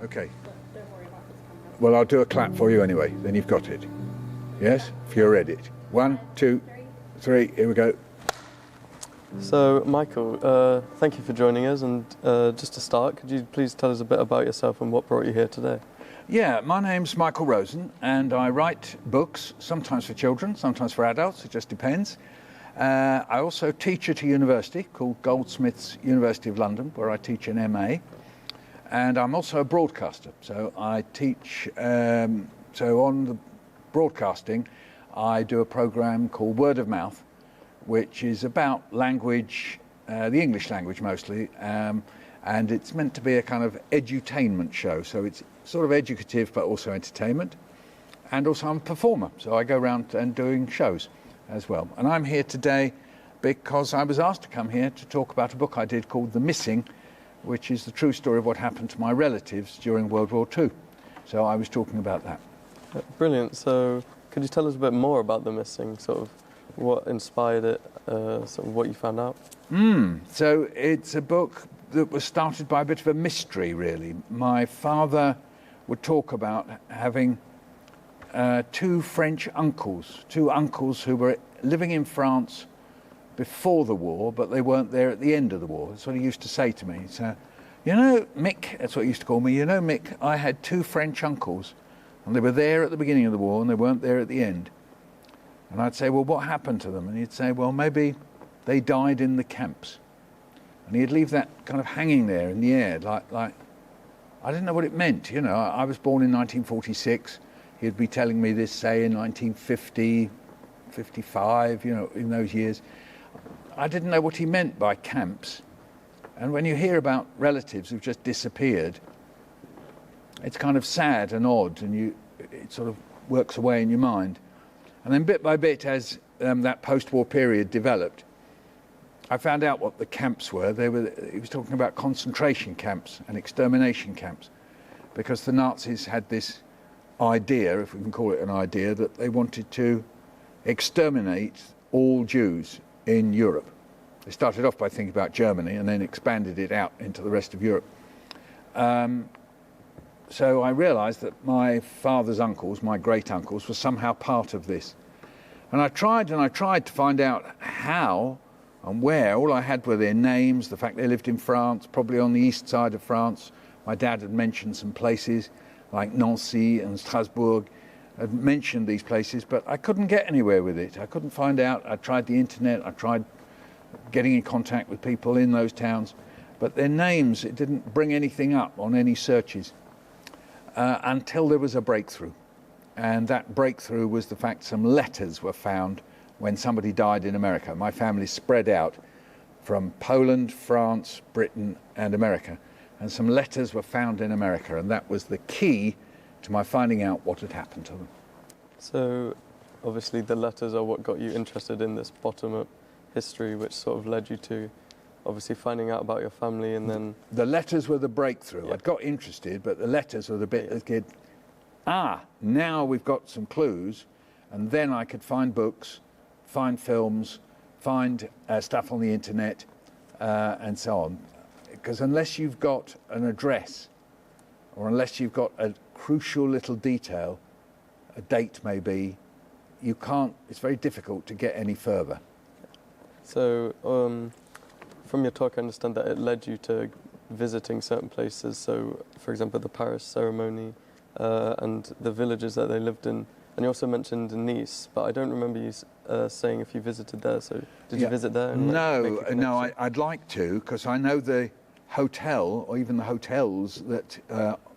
Okay. Don't worry about this camera. Well, I'll do a clap for you anyway. Then you've got it. Yes? If you're ready. 1, 2, 3. Here we go. So, Michael, thank you for joining us. And just to start, could you please tell us a bit about yourself and what brought you here today? Yeah, my name's Michael Rosen, and I write books, sometimes for children, sometimes for adults. It just depends. I also teach at a university called Goldsmiths University of London, where I teach an MA. And I'm also a broadcaster. So I teach, so on the broadcasting, I do a program called Word of Mouth, which is about language, the English language mostly, and it's meant to be a kind of edutainment show. So it's sort of educative, but also entertainment. And also I'm a performer, so I go around and doing shows as well. And I'm here today because I was asked to come here to talk about a book I did called The Missing, which is the true story of what happened to my relatives during World War II. So I was talking about that. Brilliant. So could you tell us a bit more about The Missing, sort of what inspired it, sort of what you found out? So it's a book that was started by a bit of a mystery, really. My father would talk about having two French uncles, who were living in France before the war, but they weren't there at the end of the war. That's what he used to say to me. So, you know, Mick, that's what he used to call me, you know, Mick, I had two French uncles, and they were there at the beginning of the war, and they weren't there at the end. And I'd say, well, what happened to them? And he'd say, well, maybe they died in the camps. And he'd leave that kind of hanging there in the air, like I didn't know what it meant, you know. I was born in 1946. He'd be telling me this, say, in 1950, 55, you know, in those years. I didn't know what he meant by camps. And when you hear about relatives who've just disappeared, it's kind of sad and odd, and it sort of works away in your mind. And then bit by bit, as that post-war period developed, I found out what the camps were. He was talking about concentration camps and extermination camps, because the Nazis had this idea, if we can call it an idea, that they wanted to exterminate all Jews in Europe. They started off by thinking about Germany and then expanded it out into the rest of Europe. So I realized that my father's uncles, my great uncles, were somehow part of this. And I tried to find out how and where. All I had were their names, the fact they lived in France, probably on the east side of France. My dad had mentioned some places like Nancy and Strasbourg, had mentioned these places, but I couldn't get anywhere with it. I couldn't find out. I tried the internet, I tried getting in contact with people in those towns, but their names, it didn't bring anything up on any searches until there was a breakthrough. And that breakthrough was the fact some letters were found when somebody died in America. My family spread out from Poland, France, Britain, and America. And some letters were found in America, and that was the key to my finding out what had happened to them. So, obviously the letters are what got you interested in this bottom-up history, which sort of led you to obviously finding out about your family, and then... The letters were the breakthrough. Yeah. I'd got interested, but the letters were the bit that kid, now we've got some clues, and then I could find books, find films, find stuff on the internet, and so on. Because unless you've got an address, or unless you've got a crucial little detail, a date maybe, you can't, it's very difficult to get any further. So, from your talk, I understand that it led you to visiting certain places. So, for example, the Paris ceremony and the villages that they lived in. And you also mentioned Nice, but I don't remember you saying if you visited there. So, did you visit there? And, no, I'd like to, because I know the hotel, or even the hotels that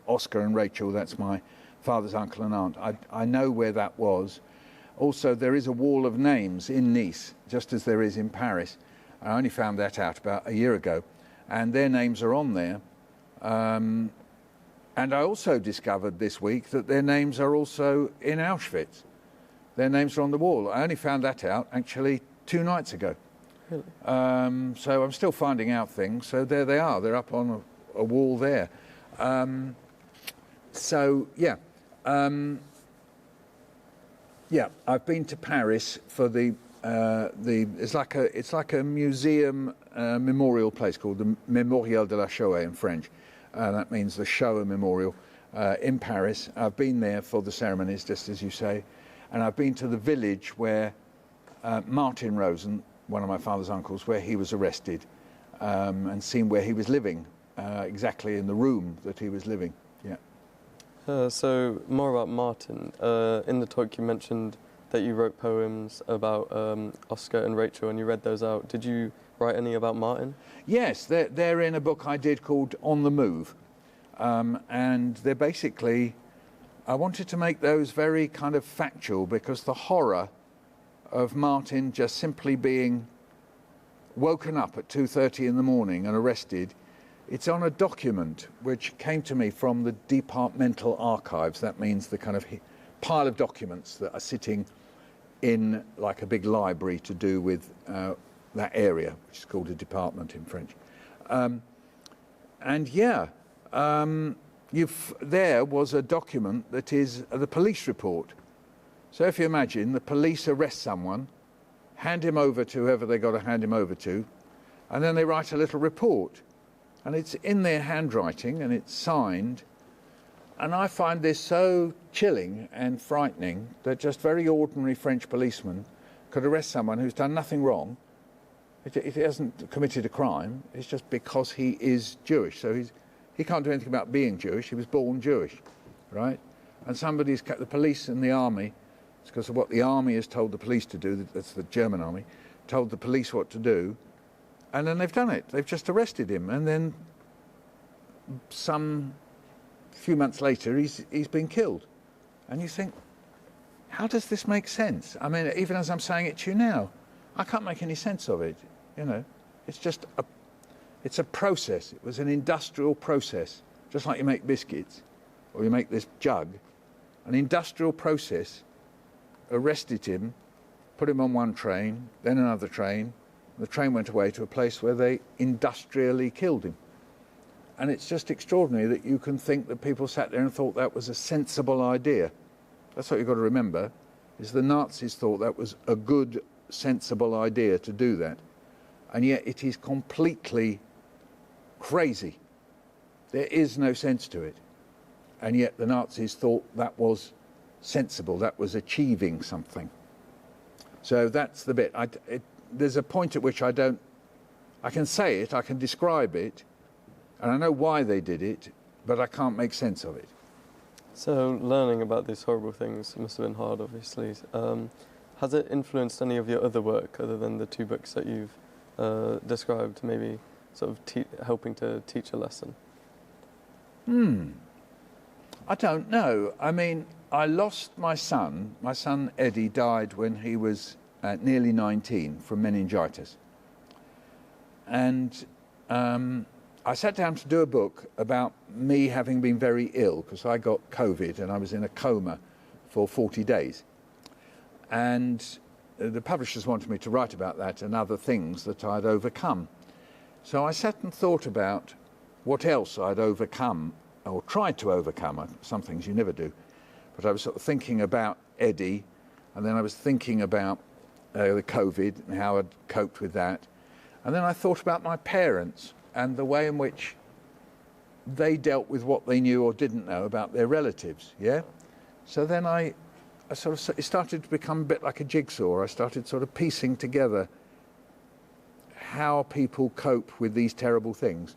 Oscar and Rachel, that's my father's uncle and aunt, I know where that was. Also, there is a wall of names in Nice, just as there is in Paris. I only found that out about a year ago, and their names are on there. And I also discovered this week that their names are also in Auschwitz. Their names are on the wall. I only found that out, actually, 2 nights ago. Really? So I'm still finding out things. So there they are. They're up on a wall there. I've been to Paris for it's like a museum memorial place called the Mémorial de la Shoah in French, That means the Shoah Memorial in Paris. I've been there for the ceremonies, just as you say, and I've been to the village where Martin Rosen, one of my father's uncles, where he was arrested, and seen where he was living, exactly in the room that he was living. Yeah. So more about Martin. In the talk you mentioned that you wrote poems about Oscar and Rachel, and you read those out. Did you write any about Martin? Yes, they're in a book I did called On the Move. And they're basically, I wanted to make those very kind of factual, because the horror of Martin just simply being woken up at 2:30 in the morning and arrested, it's on a document which came to me from the departmental archives. That means the kind of pile of documents that are sitting in like a big library to do with that area, which is called a department in French. There was a document that is the police report. So if you imagine, the police arrest someone, hand him over to whoever they got to hand him over to, and then they write a little report. And it's in their handwriting, and it's signed. And I find this so chilling and frightening that just very ordinary French policemen could arrest someone who's done nothing wrong. He hasn't committed a crime. It's just because he is Jewish. So he can't do anything about being Jewish. He was born Jewish, right? And the police and the army, it's because of what the army has told the police to do, that's the German army, told the police what to do, and then they've done it. They've just arrested him, and then some few months later, he's been killed. And you think, how does this make sense? I mean, even as I'm saying it to you now, I can't make any sense of it, you know. It's just it's a process. It was an industrial process, just like you make biscuits, or you make this jug. An industrial process arrested him, put him on one train, then another train. The train went away to a place where they industrially killed him. And it's just extraordinary that you can think that people sat there and thought that was a sensible idea. That's what you've got to remember, is the Nazis thought that was a good, sensible idea to do that. And yet it is completely crazy. There is no sense to it. And yet the Nazis thought that was sensible, that was achieving something. So that's the bit. There's a point at which I can say it, I can describe it, and I know why they did it, but I can't make sense of it. So learning about these horrible things must have been hard, obviously. Has it influenced any of your other work, other than the two books that you've described, maybe sort of helping to teach a lesson? I don't know. I mean, I lost my son. My son Eddie died when he was nearly 19 from meningitis. And I sat down to do a book about me having been very ill, because I got COVID and I was in a coma for 40 days. And the publishers wanted me to write about that and other things that I'd overcome. So I sat and thought about what else I'd overcome, or tried to overcome. Some things you never do. But I was sort of thinking about Eddie, and then I was thinking about the COVID and how I'd coped with that. And then I thought about my parents and the way in which they dealt with what they knew or didn't know about their relatives, yeah? So then I sort of, it started to become a bit like a jigsaw. I started sort of piecing together how people cope with these terrible things.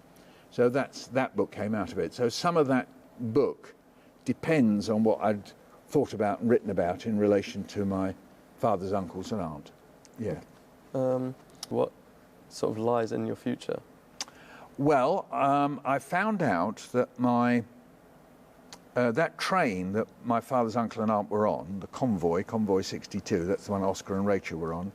So that book came out of it. So some of that book depends on what I'd thought about and written about in relation to my father's uncles and aunt. Yeah. What sort of lies in your future? Well, I found out that that train that my father's uncle and aunt were on, the Convoy 62, that's the one Oscar and Rachel were on,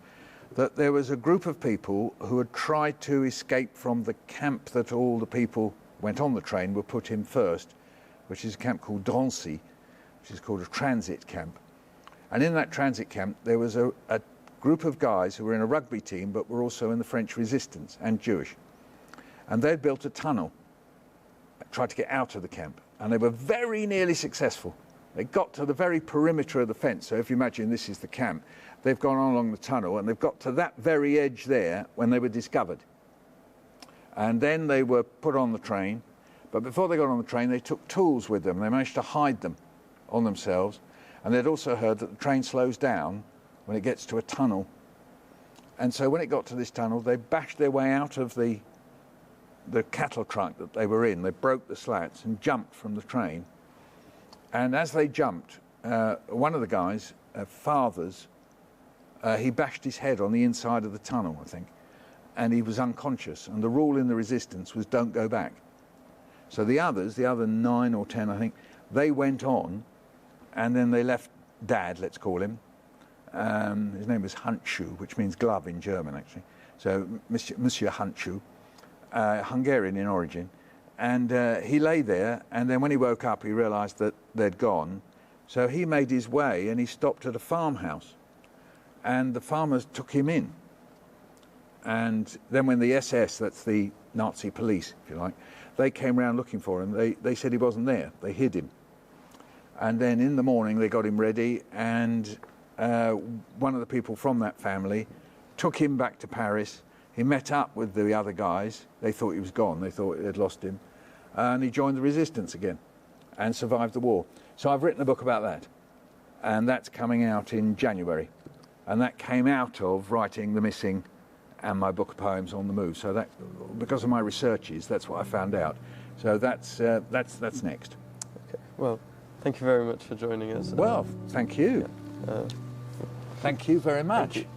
that there was a group of people who had tried to escape from the camp that all the people went on the train were put in first, which is a camp called Drancy, which is called a transit camp. And in that transit camp, there was a group of guys who were in a rugby team, but were also in the French resistance and Jewish. And they'd built a tunnel, tried to get out of the camp, and they were very nearly successful. They got to the very perimeter of the fence. So if you imagine this is the camp, they've gone on along the tunnel, and they've got to that very edge there when they were discovered. And then they were put on the train, But before they got on the train, they took tools with them. They managed to hide them on themselves. And they'd also heard that the train slows down when it gets to a tunnel. And so when it got to this tunnel, they bashed their way out of the cattle truck that they were in. They broke the slats and jumped from the train. And as they jumped, one of the guys, Fathers, he bashed his head on the inside of the tunnel, I think, and he was unconscious. And the rule in the resistance was don't go back. So the others, the other 9 or 10, I think, they went on, and then they left Dad, let's call him. His name was Handschuh, which means glove in German, actually. So Monsieur Handschuh, Hungarian in origin. And he lay there, and then when he woke up, he realised that they'd gone. So he made his way, and he stopped at a farmhouse. And the farmers took him in. And then when the SS, that's the Nazi police, if you like, they came round looking for him, they said he wasn't there. They hid him. And then in the morning, they got him ready, and one of the people from that family took him back to Paris. He met up with the other guys. They thought he was gone. They thought they'd lost him. And he joined the resistance again and survived the war. So I've written a book about that. And that's coming out in January. And that came out of writing The Missing and my book of poems On the Move. So that, because of my researches, that's what I found out. So that's next. Okay. Well, thank you very much for joining us. Well, thank you. Yeah. Thank you very much. Thank you.